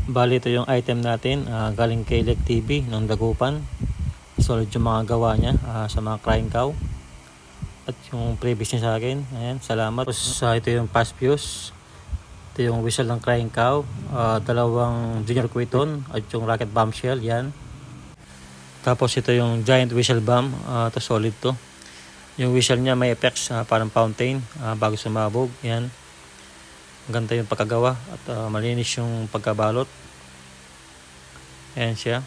Bali ito yung item natin, galing kay Elect TV ng Dagupan. Solid yung mga gawa niya sa mga crying cow. At yung previous niya sa akin, ayan, salamat. Tapos ito yung fast fuse. Ito yung whistle ng crying cow, dalawang junior Quitton at yung rocket bombshell, yan. Tapos ito yung giant whistle bomb, ito solid to. Yung whistle niya may effects, parang fountain, bago sumabog, yan. Ganda yung pagkagawa at malinis yung pagkabalot. Ayan siya.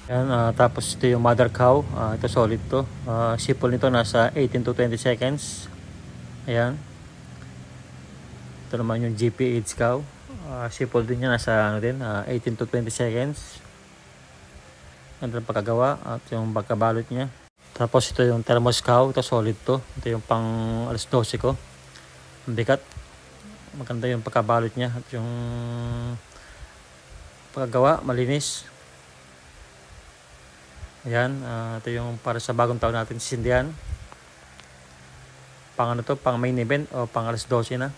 Yan, tapos ito yung mother cow, ito solid to. Sipol nito nasa 18 to 20 seconds. Ayan. Ito naman yung GPH cow. Sipol din niya nasa 18 to 20 seconds. Ganda yung pagkagawa at yung pagkabalot niya. Tapos ito yung thermos cow, ito solid to. Ito yung pang alas 12 ko. Ang bigat. Maganda yung pagkabalot niya at yung pagkagawa malinis. Ayan, ito yung para sa bagong taon natin sisindihan. Pang ano to, pang main event o pang alas 12 na.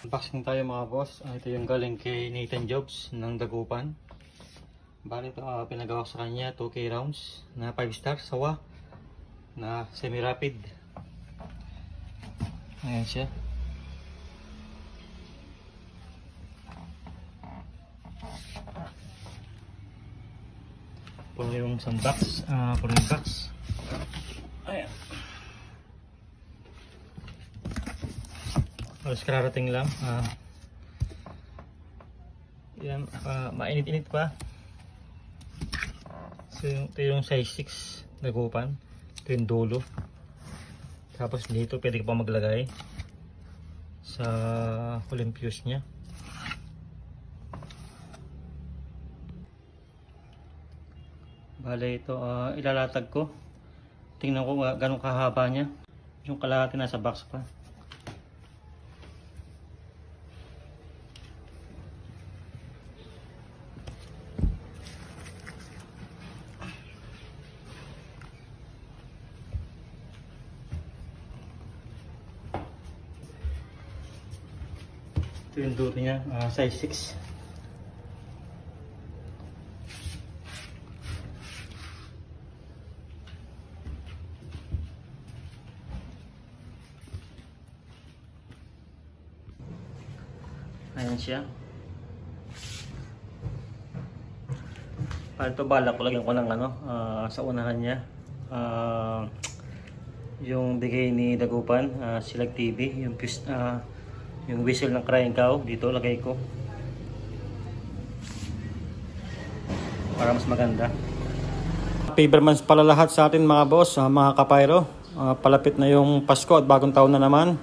Unboxing tayo mga boss. Ito yung galing kay Nathan Jobs ng Dagupan. Bali ito, pinagawa ko sa kanya 2K rounds na 5 star sawa na semi-rapid. Ayan siya. Puno yung isang box, puno yung box. Ayan. Halos kararating lang. Yan, mainit-init pa. So ito yung size 6 Dagupan. Ito yung dulo. Tapos dito pwede ka pa maglagay sa huling fuse nya. Bale ito, ilalatag ko. Tingnan ko ganun kahaba niya. Yung kalahati nasa box pa. Ito yung dulo niya, size 6. Ayan siya. Ito balak ko lagyan ko ng sa unahan niya. Yung bigay ni Dagupan, Silag TV, yung whistle ng crying cow, dito lagay ko. Para mas maganda. Favor months pala lahat sa atin mga boss, mga kapayro. Palapit na yung Pasko at bagong taon na naman.